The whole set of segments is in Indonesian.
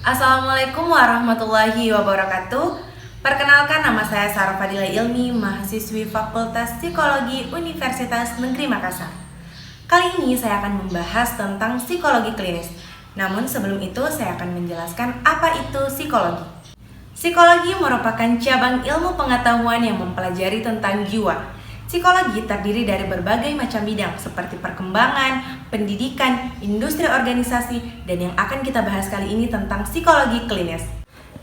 Assalamualaikum warahmatullahi wabarakatuh. Perkenalkan, nama saya Sarah Fadila Ilmi, mahasiswi Fakultas Psikologi Universitas Negeri Makassar. Kali ini saya akan membahas tentang psikologi klinis. Namun sebelum itu saya akan menjelaskan apa itu psikologi. Psikologi merupakan cabang ilmu pengetahuan yang mempelajari tentang jiwa. Psikologi terdiri dari berbagai macam bidang seperti perkembangan, pendidikan, industri organisasi, dan yang akan kita bahas kali ini tentang psikologi klinis.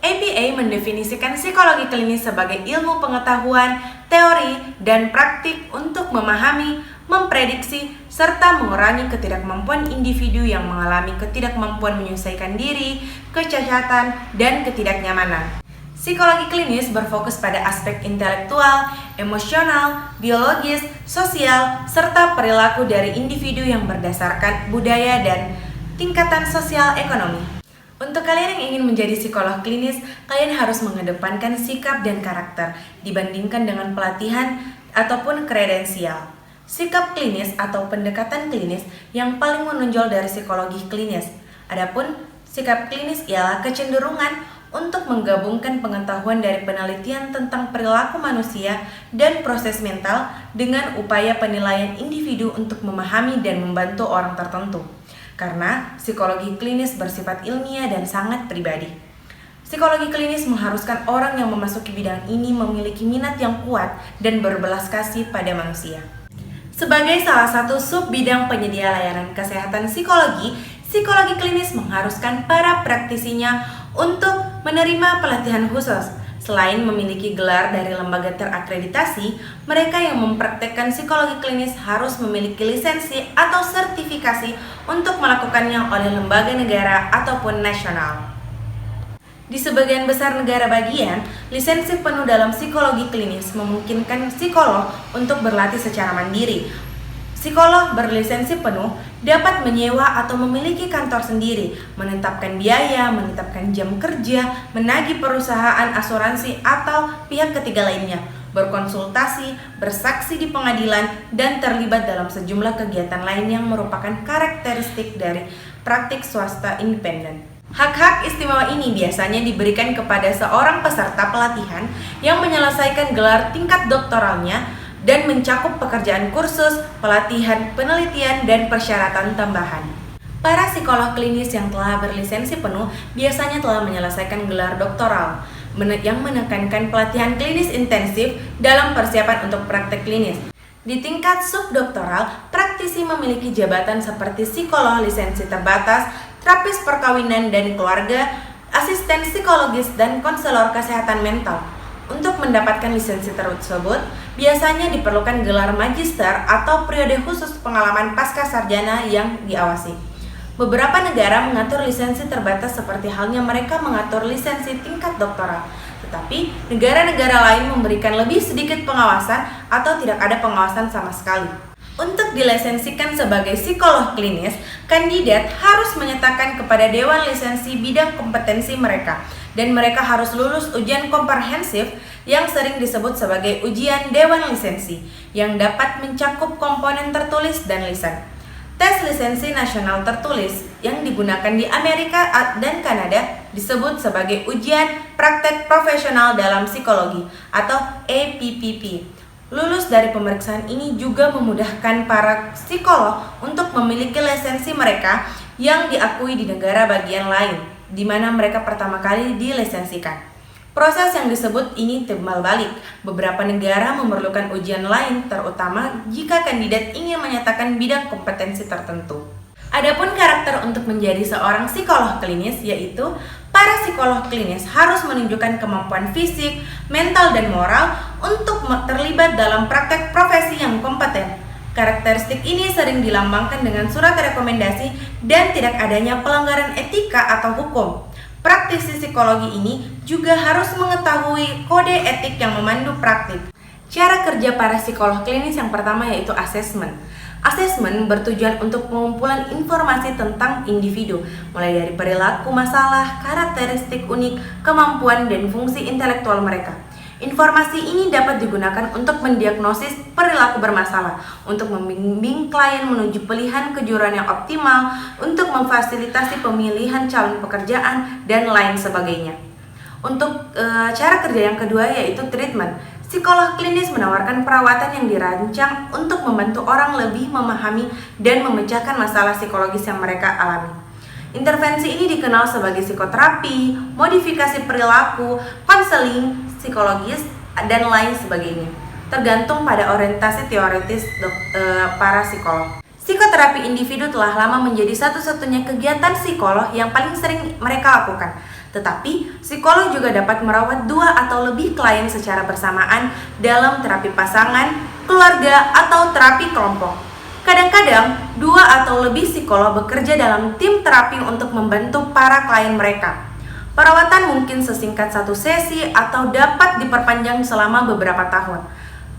APA mendefinisikan psikologi klinis sebagai ilmu pengetahuan, teori, dan praktik untuk memahami, memprediksi, serta mengurangi ketidakmampuan individu yang mengalami ketidakmampuan menyesuaikan diri, kecacatan, dan ketidaknyamanan. Psikologi klinis berfokus pada aspek intelektual, emosional, biologis, sosial, serta perilaku dari individu yang berdasarkan budaya dan tingkatan sosial ekonomi. Untuk kalian yang ingin menjadi psikolog klinis, kalian harus mengedepankan sikap dan karakter dibandingkan dengan pelatihan ataupun kredensial. Sikap klinis atau pendekatan klinis yang paling menonjol dari psikologi klinis. Adapun sikap klinis ialah kecenderungan untuk menggabungkan pengetahuan dari penelitian tentang perilaku manusia dan proses mental dengan upaya penilaian individu untuk memahami dan membantu orang tertentu. Karena psikologi klinis bersifat ilmiah dan sangat pribadi. Psikologi klinis mengharuskan orang yang memasuki bidang ini memiliki minat yang kuat dan berbelas kasih pada manusia. Sebagai salah satu sub bidang penyedia layanan kesehatan psikologi, psikologi klinis mengharuskan para praktisinya untuk menerima pelatihan khusus. Selain memiliki gelar dari lembaga terakreditasi, mereka yang mempraktekkan psikologi klinis harus memiliki lisensi atau sertifikasi untuk melakukannya oleh lembaga negara ataupun nasional. Di sebagian besar negara bagian, lisensi penuh dalam psikologi klinis memungkinkan psikolog untuk berlatih secara mandiri. Psikolog berlisensi penuh dapat menyewa atau memiliki kantor sendiri, menetapkan biaya, menetapkan jam kerja, menagih perusahaan asuransi atau pihak ketiga lainnya, berkonsultasi, bersaksi di pengadilan, dan terlibat dalam sejumlah kegiatan lain yang merupakan karakteristik dari praktik swasta independen. Hak-hak istimewa ini biasanya diberikan kepada seorang peserta pelatihan yang menyelesaikan gelar tingkat doktoralnya dan mencakup pekerjaan kursus, pelatihan, penelitian, dan persyaratan tambahan. Para psikolog klinis yang telah berlisensi penuh biasanya telah menyelesaikan gelar doktoral, yang menekankan pelatihan klinis intensif dalam persiapan untuk praktek klinis. Di tingkat subdoktoral, praktisi memiliki jabatan seperti psikolog lisensi terbatas, terapis perkawinan dan keluarga, asisten psikologis, dan konselor kesehatan mental. Untuk mendapatkan lisensi tersebut, biasanya diperlukan gelar magister atau periode khusus pengalaman pasca sarjana yang diawasi. Beberapa negara mengatur lisensi terbatas seperti halnya mereka mengatur lisensi tingkat doktoral. Tetapi, negara-negara lain memberikan lebih sedikit pengawasan atau tidak ada pengawasan sama sekali. Untuk dilesensikan sebagai psikolog klinis, kandidat harus menyatakan kepada Dewan Lisensi bidang kompetensi mereka, dan mereka harus lulus ujian komprehensif yang sering disebut sebagai ujian Dewan Lisensi, yang dapat mencakup komponen tertulis dan lisan. Tes lisensi nasional tertulis yang digunakan di Amerika dan Kanada disebut sebagai ujian praktek profesional dalam psikologi atau APPP. Lulus dari pemeriksaan ini juga memudahkan para psikolog untuk memiliki lisensi mereka yang diakui di negara bagian lain, di mana mereka pertama kali dilesensikan. Proses yang disebut ini timbal balik. Beberapa negara memerlukan ujian lain, terutama jika kandidat ingin menyatakan bidang kompetensi tertentu. Adapun karakter untuk menjadi seorang psikolog klinis, yaitu para psikolog klinis harus menunjukkan kemampuan fisik, mental, dan moral untuk terlibat dalam praktek profesi yang kompeten. Karakteristik ini sering dilambangkan dengan surat rekomendasi dan tidak adanya pelanggaran etika atau hukum. Praktisi psikologi ini juga harus mengetahui kode etik yang memandu praktik. Cara kerja para psikolog klinis yang pertama yaitu asesmen. Asesmen bertujuan untuk pengumpulan informasi tentang individu, mulai dari perilaku masalah, karakteristik unik, kemampuan, dan fungsi intelektual mereka. Informasi ini dapat digunakan untuk mendiagnosis perilaku bermasalah, untuk membimbing klien menuju pilihan kejuruan yang optimal, untuk memfasilitasi pemilihan calon pekerjaan, dan lain sebagainya. Untuk cara kerja yang kedua yaitu treatment. Psikolog klinis menawarkan perawatan yang dirancang untuk membantu orang lebih memahami dan memecahkan masalah psikologis yang mereka alami. Intervensi ini dikenal sebagai psikoterapi, modifikasi perilaku, konseling psikologis, dan lain sebagainya, tergantung pada orientasi teoritis para psikolog. Psikoterapi individu telah lama menjadi satu-satunya kegiatan psikolog yang paling sering mereka lakukan. Tetapi, psikolog juga dapat merawat 2 atau lebih klien secara bersamaan dalam terapi pasangan, keluarga, atau terapi kelompok. Kadang-kadang, 2 atau lebih psikolog bekerja dalam tim terapi untuk membantu para klien mereka. Perawatan mungkin sesingkat 1 sesi atau dapat diperpanjang selama beberapa tahun.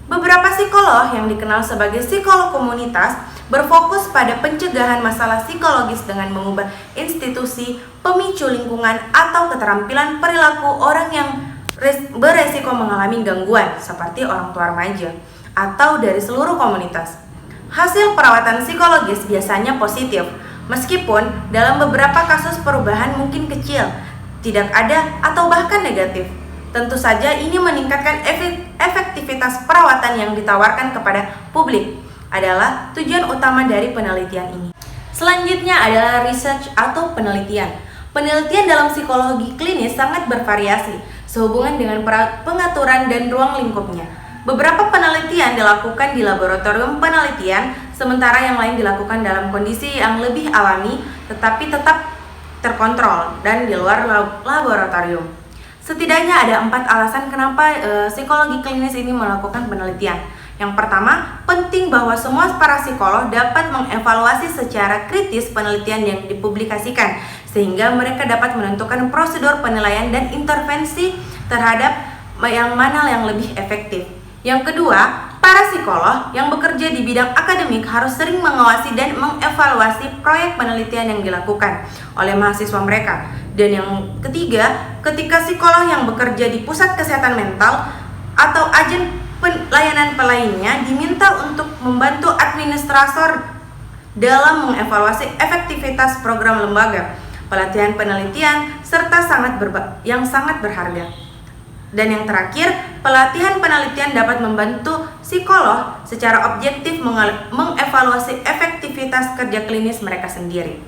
Beberapa psikolog yang dikenal sebagai psikolog komunitas berfokus pada pencegahan masalah psikologis dengan mengubah institusi, pemicu lingkungan, atau keterampilan perilaku orang yang beresiko mengalami gangguan, seperti orang tua remaja, atau dari seluruh komunitas. Hasil perawatan psikologis biasanya positif, meskipun dalam beberapa kasus perubahan mungkin kecil, tidak ada, atau bahkan negatif. Tentu saja ini meningkatkan efektivitas perawatan yang ditawarkan kepada publik adalah tujuan utama dari penelitian ini. Selanjutnya adalah research atau penelitian. Penelitian dalam psikologi klinis sangat bervariasi sehubungan dengan pengaturan dan ruang lingkupnya. Beberapa penelitian dilakukan di laboratorium penelitian, sementara yang lain dilakukan dalam kondisi yang lebih alami, tetapi tetap terkontrol dan di luar laboratorium. Setidaknya ada 4 alasan kenapa psikologi klinis ini melakukan penelitian. Yang pertama, penting bahwa semua para psikolog dapat mengevaluasi secara kritis penelitian yang dipublikasikan, sehingga mereka dapat menentukan prosedur penilaian dan intervensi terhadap yang mana yang lebih efektif. Yang kedua, para psikolog yang bekerja di bidang akademik harus sering mengawasi dan mengevaluasi proyek penelitian yang dilakukan oleh mahasiswa mereka. Dan yang ketiga, ketika psikolog yang bekerja di pusat kesehatan mental atau agen pelayanan lainnya diminta untuk membantu administrator dalam mengevaluasi efektivitas program lembaga, pelatihan penelitian, serta yang sangat berharga. Dan yang terakhir, pelatihan penelitian dapat membantu psikolog secara objektif mengevaluasi efektivitas kerja klinis mereka sendiri.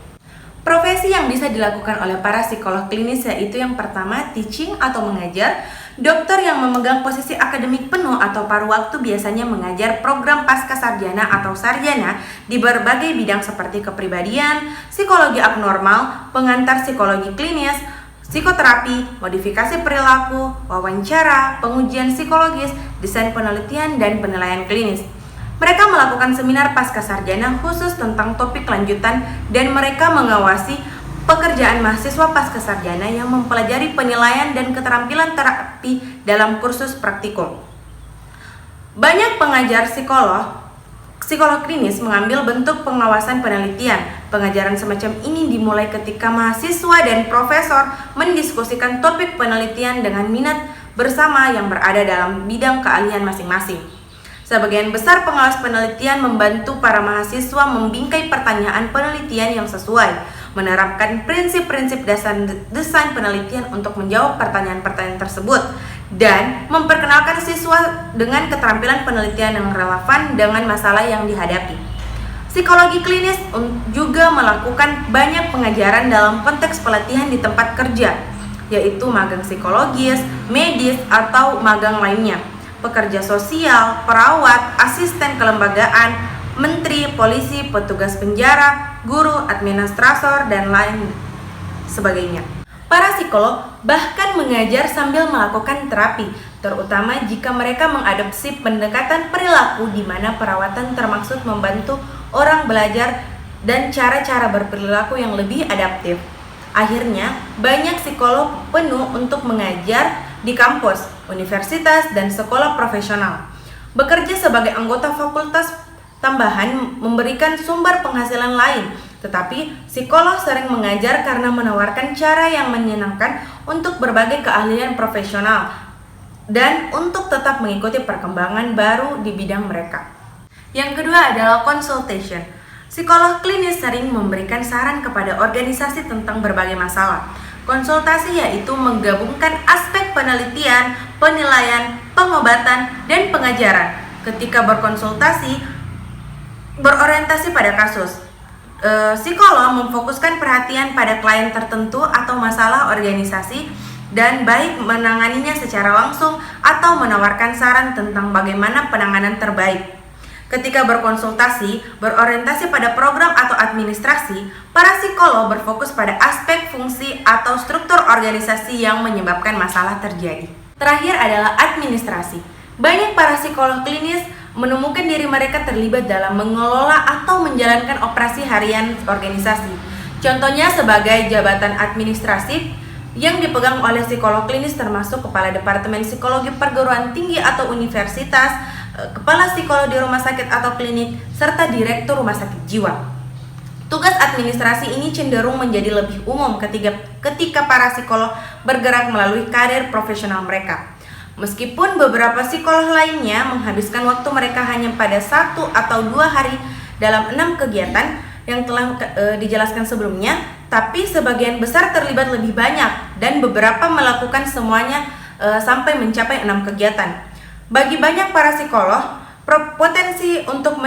Profesi yang bisa dilakukan oleh para psikolog klinis yaitu yang pertama, teaching atau mengajar. Dokter yang memegang posisi akademik penuh atau paruh waktu biasanya mengajar program pasca sarjana atau sarjana di berbagai bidang seperti kepribadian, psikologi abnormal, pengantar psikologi klinis, psikoterapi, modifikasi perilaku, wawancara, pengujian psikologis, desain penelitian, dan penilaian klinis. Mereka melakukan seminar pasca sarjana khusus tentang topik lanjutan dan mereka mengawasi pekerjaan mahasiswa pasca sarjana yang mempelajari penilaian dan keterampilan terapi dalam kursus praktikum. Banyak pengajar psikolog klinis mengambil bentuk pengawasan penelitian. Pengajaran semacam ini dimulai ketika mahasiswa dan profesor mendiskusikan topik penelitian dengan minat bersama yang berada dalam bidang keahlian masing-masing. Sebagian besar pengawas penelitian membantu para mahasiswa membingkai pertanyaan penelitian yang sesuai, menerapkan prinsip-prinsip dasar desain penelitian untuk menjawab pertanyaan-pertanyaan tersebut, dan memperkenalkan siswa dengan keterampilan penelitian yang relevan dengan masalah yang dihadapi. Psikologi klinis juga melakukan banyak pengajaran dalam konteks pelatihan di tempat kerja, yaitu magang psikologis, medis, atau magang lainnya, pekerja sosial, perawat, asisten kelembagaan, menteri, polisi, petugas penjara, guru, administrator, dan lain sebagainya. Para psikolog bahkan mengajar sambil melakukan terapi, terutama jika mereka mengadopsi pendekatan perilaku di mana perawatan termaksud membantu orang belajar dan cara-cara berperilaku yang lebih adaptif. Akhirnya, banyak psikolog penuh untuk mengajar di kampus, universitas, dan sekolah profesional. Bekerja sebagai anggota fakultas tambahan memberikan sumber penghasilan lain, tetapi psikolog sering mengajar karena menawarkan cara yang menyenangkan untuk berbagai keahlian profesional. dan untuk tetap mengikuti perkembangan baru di bidang mereka. Yang kedua adalah consultation. Psikolog klinis sering memberikan saran kepada organisasi tentang berbagai masalah. Konsultasi yaitu menggabungkan aspek penelitian, penilaian, pengobatan, dan pengajaran. Ketika berkonsultasi, berorientasi pada kasus. Psikolog memfokuskan perhatian pada klien tertentu atau masalah organisasi dan baik menanganinya secara langsung atau menawarkan saran tentang bagaimana penanganan terbaik. Ketika berkonsultasi, berorientasi pada program atau administrasi, para psikolog berfokus pada aspek fungsi atau struktur organisasi yang menyebabkan masalah terjadi. Terakhir adalah administrasi. Banyak para psikolog klinis menemukan diri mereka terlibat dalam mengelola atau menjalankan operasi harian organisasi. Contohnya sebagai jabatan administratif yang dipegang oleh psikolog klinis termasuk kepala departemen psikologi perguruan tinggi atau universitas, kepala psikolog di rumah sakit atau klinik, serta direktur rumah sakit jiwa. Tugas administrasi ini cenderung menjadi lebih umum ketika para psikolog bergerak melalui karir profesional mereka. Meskipun beberapa psikolog lainnya menghabiskan waktu mereka hanya pada 1 atau 2 hari dalam 6 kegiatan yang telah dijelaskan sebelumnya, tapi sebagian besar terlibat lebih banyak dan beberapa melakukan semuanya sampai mencapai 6 kegiatan. Bagi banyak para psikolog, potensi untuk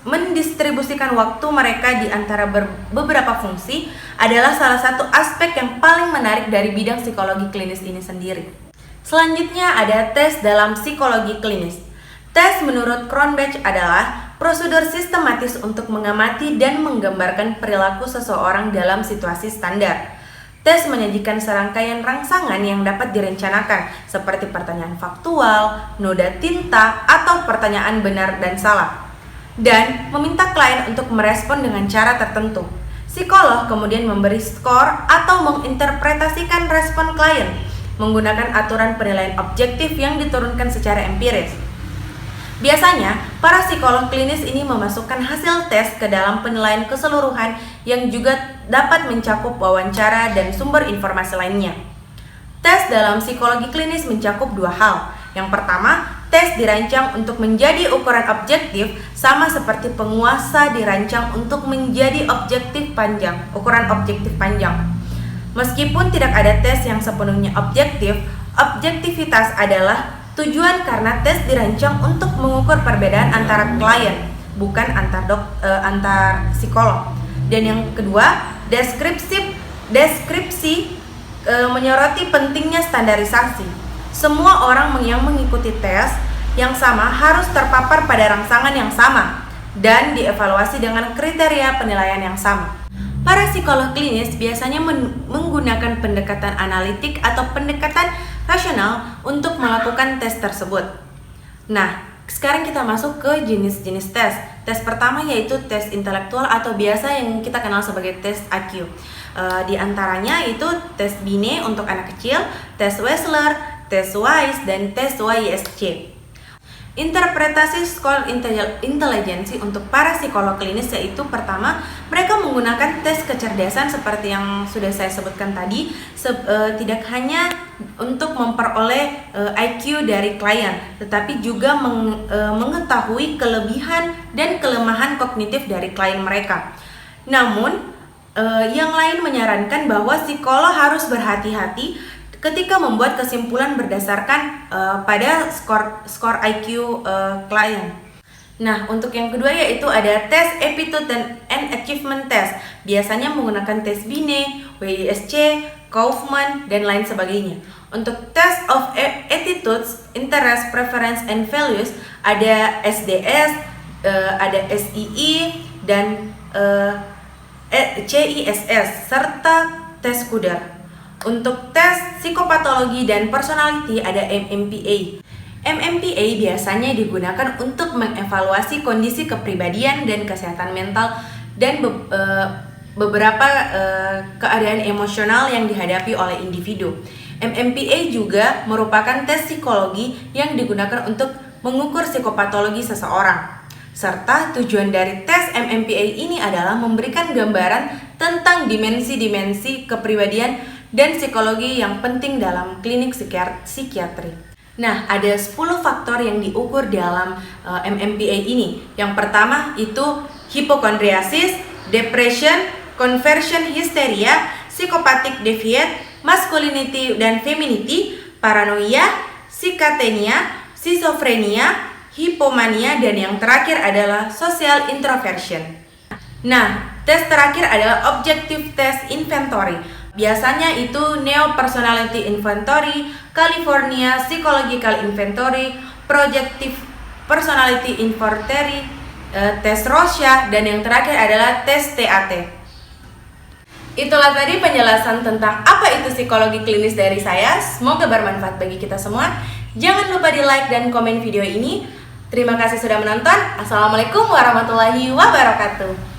mendistribusikan waktu mereka di antara beberapa fungsi adalah salah satu aspek yang paling menarik dari bidang psikologi klinis ini sendiri. Selanjutnya ada tes dalam psikologi klinis. Tes menurut Cronbach adalah prosedur sistematis untuk mengamati dan menggambarkan perilaku seseorang dalam situasi standar. Tes menyajikan serangkaian rangsangan yang dapat direncanakan, seperti pertanyaan faktual, noda tinta, atau pertanyaan benar dan salah, dan meminta klien untuk merespon dengan cara tertentu. Psikolog kemudian memberi skor atau menginterpretasikan respon klien menggunakan aturan penilaian objektif yang diturunkan secara empiris. Biasanya, para psikolog klinis ini memasukkan hasil tes ke dalam penilaian keseluruhan yang juga dapat mencakup wawancara dan sumber informasi lainnya. Tes dalam psikologi klinis mencakup 2 hal. Yang pertama, tes dirancang untuk menjadi ukuran objektif, sama seperti penguasa dirancang untuk menjadi ukuran objektif panjang. Meskipun tidak ada tes yang sepenuhnya objektif, objektivitas adalah tujuan karena tes dirancang untuk mengukur perbedaan antara klien, bukan antar psikolog. Dan yang kedua, deskripsi menyoroti pentingnya standarisasi. Semua orang yang mengikuti tes yang sama harus terpapar pada rangsangan yang sama dan dievaluasi dengan kriteria penilaian yang sama. Para psikolog klinis biasanya menggunakan pendekatan analitik atau pendekatan rasional untuk melakukan tes tersebut. Nah, sekarang kita masuk ke jenis-jenis tes. Tes pertama yaitu tes intelektual atau biasa yang kita kenal sebagai tes IQ. Di antaranya itu tes Binet untuk anak kecil, tes Wechsler, tes Wise, dan tes WISC. Interpretasi skor intelijensi untuk para psikolog klinis yaitu pertama, mereka menggunakan tes kecerdasan seperti yang sudah saya sebutkan tadi, tidak hanya untuk memperoleh IQ dari klien, tetapi juga mengetahui kelebihan dan kelemahan kognitif dari klien mereka. Namun, yang lain menyarankan bahwa psikolog harus berhati-hati ketika membuat kesimpulan berdasarkan pada skor IQ klien. Nah, untuk yang kedua yaitu ada tes Aptitude and Achievement Test. Biasanya menggunakan tes Binet, WISC, Kaufman, dan lain sebagainya. Untuk Test of Attitudes, Interest, Preference, and Values ada SDS, ada SII, dan CISS, serta tes Kudar. Untuk tes psikopatologi dan personality ada MMPA. MMPA biasanya digunakan untuk mengevaluasi kondisi kepribadian dan kesehatan mental dan beberapa keadaan emosional yang dihadapi oleh individu. MMPA juga merupakan tes psikologi yang digunakan untuk mengukur psikopatologi seseorang. Serta tujuan dari tes MMPA ini adalah memberikan gambaran tentang dimensi-dimensi kepribadian dan psikologi yang penting dalam klinik psikiatri. Nah, ada 10 faktor yang diukur dalam MMPA ini. Yang pertama itu hipokondriasis, depression, conversion hysteria, psychopathic deviate, masculinity dan femininity, paranoia, sikatenia, schizophrenia, hipomania, dan yang terakhir adalah social introversion. Nah, tes terakhir adalah objective test inventory. Biasanya itu Neo Personality Inventory, California Psychological Inventory, Projective Personality Inventory, tes Rorschach, dan yang terakhir adalah tes TAT. Itulah tadi penjelasan tentang apa itu psikologi klinis dari saya. Semoga bermanfaat bagi kita semua. Jangan lupa di like dan komen video ini. Terima kasih sudah menonton. Assalamualaikum warahmatullahi wabarakatuh.